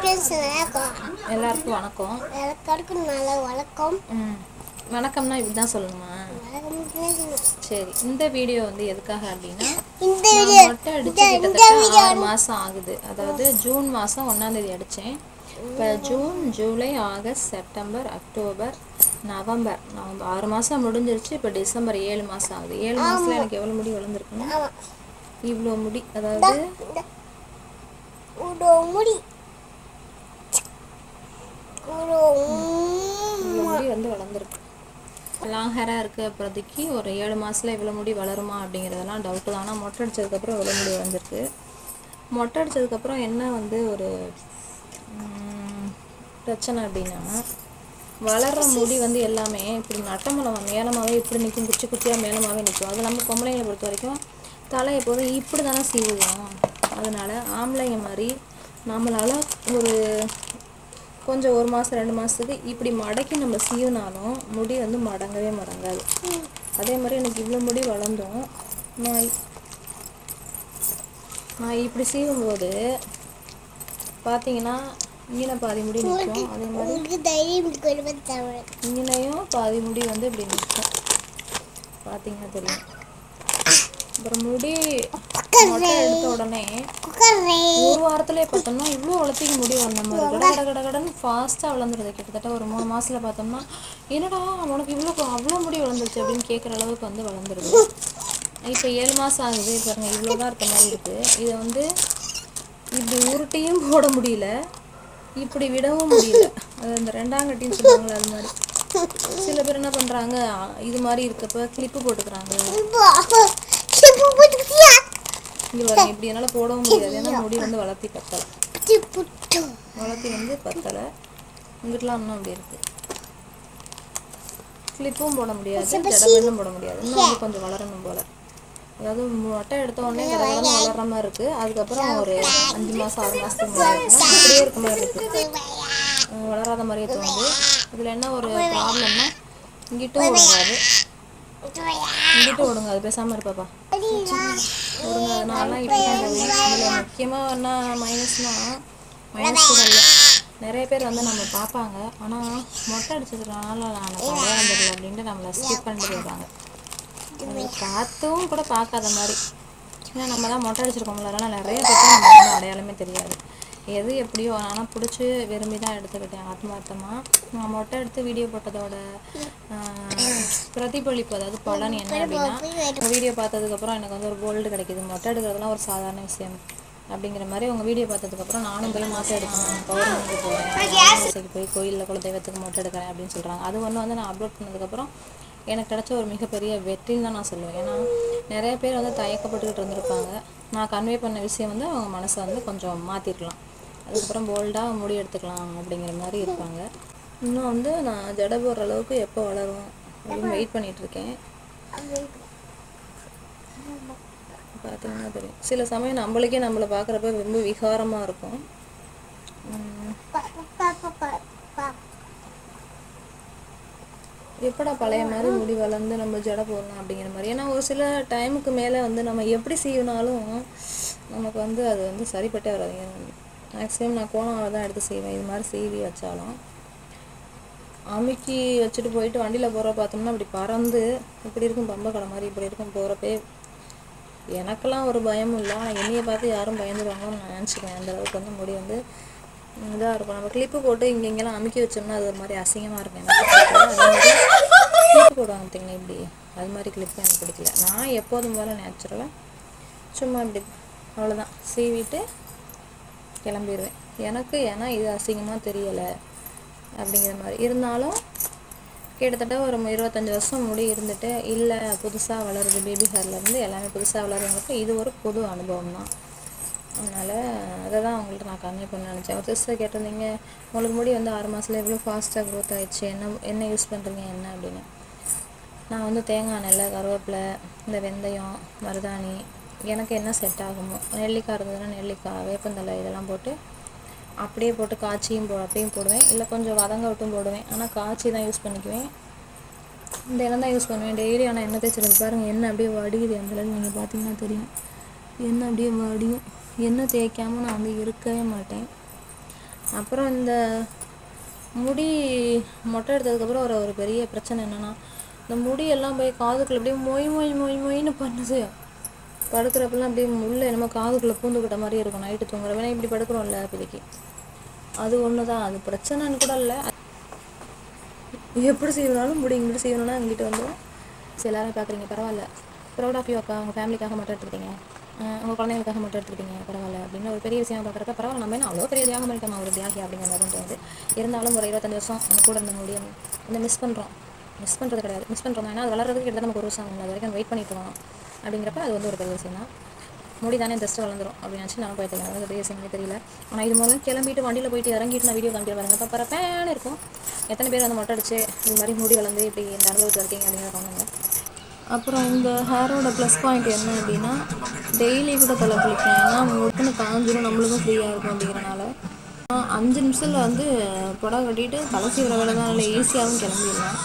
எல்லாருக்கும் வணக்கம். வணக்கம்னா இப்படி தான் சொல்லணுமா? சரி, இந்த வீடியோ வந்து எதுக்காக அப்படின்னா, நான் மொட்டை அடிச்சு கிட்டத்தட்ட 6 மாதம் ஆகுது. அதாவது ஜூன் மாதம் 1ஆம் தேதி அடித்தேன். இப்போ June, July, August, September, October, November 6 மாதம் முடிஞ்சிருச்சு. இப்போ டிசம்பர் 7 மாதம் ஆகுது. 7 மாதத்தில் எனக்கு எவ்வளோ முடி வளர்ந்துருக்குன்னா இவ்வளோ முடி. அதாவது முடி வந்து வளர்ந்துருக்கு. லாங் ஹேராக இருக்குது. அப்போதைக்கு ஒரு 7 மாதத்தில் இவ்வளோ முடி வளருமா அப்படிங்கிறதெல்லாம் டவுட்டு தான். ஆனால் மொட்டை அடித்ததுக்கப்புறம் இவ்வளோ முடி வளர்ந்துருக்கு. மொட்டை அடித்ததுக்கப்புறம் என்ன வந்து ஒரு பிரச்சனை அப்படின்னா, வளர்கிற முடி வந்து எல்லாமே இப்படி நட்டமலை மேலமாகவே இப்படி நிற்கும், குச்சி குச்சியாக மேலமாகவே நிற்கும். அது நம்ம பொம்பளைங்களை பொறுத்த வரைக்கும் தலை எப்போதும் இப்படி தானே சீவுவோம். அதனால் ஆம்பளைங்க மாதிரி நம்மளால் ஒரு கொஞ்சம் 1 மாதம் 2 மாதத்துக்கு இப்படி மடக்கி நம்ம சீவினாலும் முடி வந்து மடங்கவே மடங்காது. அதே மாதிரி எனக்கு இவ்வளோ முடி வளர்ந்தோம். நான் இப்படி சீவும்போது பார்த்தீங்கன்னா இங்கே பாதி முடி நிற்கும். அதே மாதிரி இங்கேயும் பாதி முடி வந்து இப்படி நிற்கும். பார்த்தீங்கன்னா தெரியும். அப்புறம் முடி மொட்டை எடுத்த உடனே 1 வாரத்துலேயே பார்த்தோம்னா இவ்வளோ வளர்த்திக்கு முடி வந்த மாதிரி கடன்னு ஃபாஸ்ட்டாக வளர்ந்துருது. கிட்டத்தட்ட ஒரு 3 மாதத்தில் பார்த்தோம்னா, என்னடா உனக்கு அவ்வளோ முடி வளர்ந்துருச்சு அப்படின்னு கேட்குற அளவுக்கு வந்து வளர்ந்துருது. இப்போ 7 மாதம் ஆகுது. பாருங்கள், இவ்வளோ தான் இருக்க மாதிரி இருக்குது. இதை வந்து இப்படி உருட்டியும் போட முடியல, இப்படி விடவும் முடியல. அது இந்த 2ஆம் கட்டின்னு சொல்லுவாங்களே அது மாதிரி. சில பேர் என்ன பண்ணுறாங்க, இது மாதிரி இருக்கப்ப கிளிப்பு போட்டுக்கிறாங்க. இங்கே பாருங்க, இப்படி என்னால் போடவும் முடியாது. ஏன்னா முடி வந்து வளர்த்தி பத்தலை. இங்கிட்டலாம் இன்னும் அப்படி இருக்குது. கிளிப்பும் போட முடியாது, ஜடவெண்ணும் போட முடியாது. இன்னும் வந்து கொஞ்சம் வளரணும் போல். அதாவது மொட்டை எடுத்த உடனே கடகடன்னு வளர்கிற மாதிரி இருக்குது. அதுக்கப்புறம் ஒரு 5 மாதம் 6 மாதத்துக்கு முன்னாடி அப்படியே இருக்க மாதிரி இருக்குது. வளராத மாதிரியே தோணுது. இதில் என்ன ஒரு ப்ராப்ளம்னா, இங்கிட்டும் ஒடுங்காது, இங்கிட்டும் ஒடுங்காது. பேசாமல் இருப்பாப்பா, ஒடுங்காதனாலாம் இப்படி தான் போகுது. இதில் முக்கியமாக என்ன மைனஸ் கூட இல்லை. நிறைய பேர் வந்து நம்ம பார்ப்பாங்க, ஆனால் மொட்டை அடிச்சதுனால நான் அடையாளம் தெரியல அப்படின்ட்டு நம்மளை ஸ்கிப் பண்ணிட்டு போயிடுவாங்க. பார்த்தும் கூட பார்க்காத மாதிரி. ஏன்னா நம்ம தான் மொட்டை அடிச்சிருக்கோம்ல, அதனால் நிறைய பேருக்கு நம்ம வந்து அடையாளமே தெரியாது. எது எப்படியோ ஆனால் பிடிச்சி விரும்பி தான் எடுத்துக்கிட்டேன் ஆத்மார்த்தமாக. நான் மொட்டை எடுத்து வீடியோ போட்டதோட பிரதிபலிப்பு, அதாவது பலன் என்ன அப்படின்னா, வீடியோ பார்த்ததுக்கப்புறம் எனக்கு வந்து ஒரு கோல்டு கிடைக்கிது. மொட்டை எடுக்கிறதுலாம் ஒரு சாதாரண விஷயம் அப்படிங்கிற மாதிரி உங்கள் வீடியோ பார்த்ததுக்கப்புறம் நானும் போய் மொட்டை எடுக்கணும், பௌர்ணமிக்கு போகிறேன், அமாவாசைக்கு போய் கோயிலில் குலதெய்வத்துக்கு மொட்டை எடுக்கிறேன் அப்படின்னு சொல்கிறாங்க. அது ஒன்று வந்து நான் அப்லோட் பண்ணதுக்கப்புறம் எனக்கு கிடச்ச ஒரு மிகப்பெரிய வெற்றின்னு தான் நான் சொல்லுவேன். ஏன்னா நிறைய பேர் வந்து தயக்கப்பட்டுக்கிட்டு இருந்திருப்பாங்க. நான் கன்வே பண்ண விஷயம் வந்து அவங்க மனசை வந்து கொஞ்சம் மாற்றிருக்கலாம். அதுக்கப்புறம் போல்டாக முடி எடுத்துக்கலாம் அப்படிங்கிற மாதிரி இருப்பாங்க. இன்னும் வந்து நான் ஜடை போடுற அளவுக்கு எப்போ வளரும் அப்படின்னு வெயிட் பண்ணிகிட்ருக்கேன். பார்த்தீங்கன்னா தெரியும். சில சமயம் நம்மளை பார்க்குறப்ப ரொம்ப விகாரமாக இருக்கும். எப்படா பழைய மாதிரி முடி வளர்ந்து நம்ம ஜடை போடலாம் அப்படிங்கிற மாதிரி. ஏன்னா ஒரு சில டைமுக்கு மேலே வந்து நம்ம எப்படி செய்யணும்னாலும் நமக்கு வந்து அது வந்து சரிப்பட்டே வராது. மேக்ஸிமம் நான் கோணாவில் தான் எடுத்து செய்வேன். இது மாதிரி சீவி வச்சாலும் அமுக்கி வச்சுட்டு போயிட்டு வண்டியில் போகிற பார்த்தோம்னா அப்படி பறந்து இப்படி இருக்கும், பம்பை கடை மாதிரி இப்படி இருக்கும். போகிறப்பே எனக்கெல்லாம் ஒரு பயமும் இல்லை, ஆனால் என்னையை பார்த்து யாரும் பயந்துருவாங்கன்னு நான் நினச்சிக்குவேன். அந்தளவுக்கு வந்து முடி வந்து இதாக இருக்கும். நம்ம கிளிப்பு போட்டு இங்கெங்கெல்லாம் அமுக்கி வச்சோம்னா அது ஒரு மாதிரி அசிங்கமாக இருக்கும். எனக்கு அதே மாதிரி கிளிப்பு போடுவாங்க பார்த்தீங்கன்னா இப்படி, அது மாதிரி கிளிப்பு எனக்கு பிடிக்கல. நான் எப்போதும் போல் நேச்சுரலாக சும்மா இப்படி அவ்வளோதான் சீவிட்டு கிளம்பிடுவேன். எனக்கு ஏன்னா இது அசிங்கமாக தெரியலை அப்படிங்கிற மாதிரி. இருந்தாலும் கிட்டத்தட்ட ஒரு 25 வருஷம் முடி இருந்துட்டு இல்லை புதுசாக வளருது, பேபி ஹேர்லேருந்து எல்லாமே புதுசாக வளருங்கிறப்ப இது ஒரு புது அனுபவம் தான். அதனால் அதை தான் அவங்கள்ட்ட நான் கன்வே பண்ண நினச்சேன். ஒரு சிஸ்டர் கேட்டிருந்தீங்க, உங்களுக்கு முடி வந்து 6 மாதத்தில் எவ்வளோ ஃபாஸ்ட்டாக க்ரோத் ஆகிடுச்சு, என்ன யூஸ் பண்ணுறீங்க என்ன அப்படின்னு. நான் வந்து தேங்காய் எண்ணெய், கருவேப்பிலை, இந்த வெந்தயம், மருதாணி, எனக்கு என்ன செட் ஆகுமோ, நெல்லிக்காய் இருந்ததுன்னா நெல்லிக்காய், வேப்பந்தலை இதெல்லாம் போட்டு அப்படியே போட்டு காய்ச்சியும் அப்படியும் போடுவேன். இல்லை கொஞ்சம் வதங்க விட்டும் போடுவேன். ஆனால் காய்ச்சி தான் யூஸ் பண்ணிக்குவேன். இந்த எண்ணெய் தான் யூஸ் பண்ணுவேன் டெய்லி. ஆனால் எண்ணெய் தேய்ச்சிருக்கு பாருங்கள், எண்ணெய் அப்படியே வடியுது. அந்தளவுக்கு நீங்கள் பார்த்தீங்கன்னா தெரியும், எண்ணெய் அப்படியே வடியும். எண்ணெய் தேய்க்காமல் நான் வந்து இருக்கவே மாட்டேன். அப்புறம் இந்த முடி மொட்டை எடுத்ததுக்கப்புறம் ஒரு பெரிய பிரச்சனை என்னென்னா, இந்த முடியெல்லாம் போய் காதுக்குள்ளே அப்படியே மொயின்னு பண்ணுது. படுக்கிறப்பெல்லாம் அப்படியே முள்ள என்னமோ காதுக்குள்ளே பூந்துக்கிட்ட மாதிரி இருக்கும். நைட்டு தூங்குறப்ப இப்படி படுக்கிறோம்ல அப்போதைக்கு, அது ஒன்று தான். அது பிரச்சனைன்னு கூட இல்லை, எப்படி செய்யணும்னாலும் முடி இங்கிட்டு செய்யணும்னா எங்கிட்ட வந்துடும். எல்லாரும் பார்க்குறீங்க, பரவாயில்ல, ப்ரௌட் ஆஃப் யூ அக்கா, உங்கள் ஃபேமிலிக்காக மட்டும் எடுத்துக்கிட்டீங்க, உங்கள் குழந்தைங்களுக்காக மட்டும் எடுத்துக்கிட்டீங்க, பரவாயில்ல அப்படின்னு ஒரு பெரிய விஷயம் பார்க்குறப்ப பரவாயில்ல, நம்ம என்ன அவ்வளோ பெரிய தியாகம் பண்ணிட்டோம் ஒரு தியாகி அப்படிங்கிற மாதிரி தோணுது. இருந்தாலும் ஒரு 25 வருஷம் நம்ம கூட இருந்த முடியும் வந்து மிஸ் பண்ணுறது கிடையாது, மிஸ் பண்ணுறோம். ஏன்னா அது வளர்றதுக்கு கிட்டத்தட்ட நமக்கு 1 வருஷம் ஆகும், அது வரைக்கும் வெயிட் பண்ணிட்டு இருக்கோம். அப்படிங்கிறப்ப அது வந்து ஒரு பெரிய விஷயம் தான். முடி தானே ஜஸ்ட்டு வளர்ந்துடும் அப்படின்னு நினச்சி நான் போயிட்டு அது பெரிய விஷயமே தெரியல. ஆனால் இது மூலம் கிளம்பிட்டு வண்டியில் போயிட்டு இறங்கிட்டு நான் வீடியோ காமிட்டு வரேங்க, இப்போ பரப்பேன்னு இருக்கும். எத்தனை பேர் வந்து மொட்டை அடிச்சு இது மாதிரி முடி வளர்ந்து இப்படி இந்த அனுபவத்தில் இருக்கீங்க அப்படிங்கிற சொன்னாங்க. அப்புறம் இந்த ஹேரோட ப்ளஸ் பாயிண்ட் என்ன அப்படின்னா, டெய்லி கூட தலை குளிக்கலாம். ஏன்னா முட்டுன்னு காஞ்சிடும், நம்மளுக்கும் ஃப்ரீயாக இருக்கும் அப்படிங்கிறனால 5 நிமிஷத்தில் வந்து புடவை கட்டிட்டு தலை சீவிர வேலை தான், இல்லை ஈஸியாகவும் கிளம்பிடலாம்.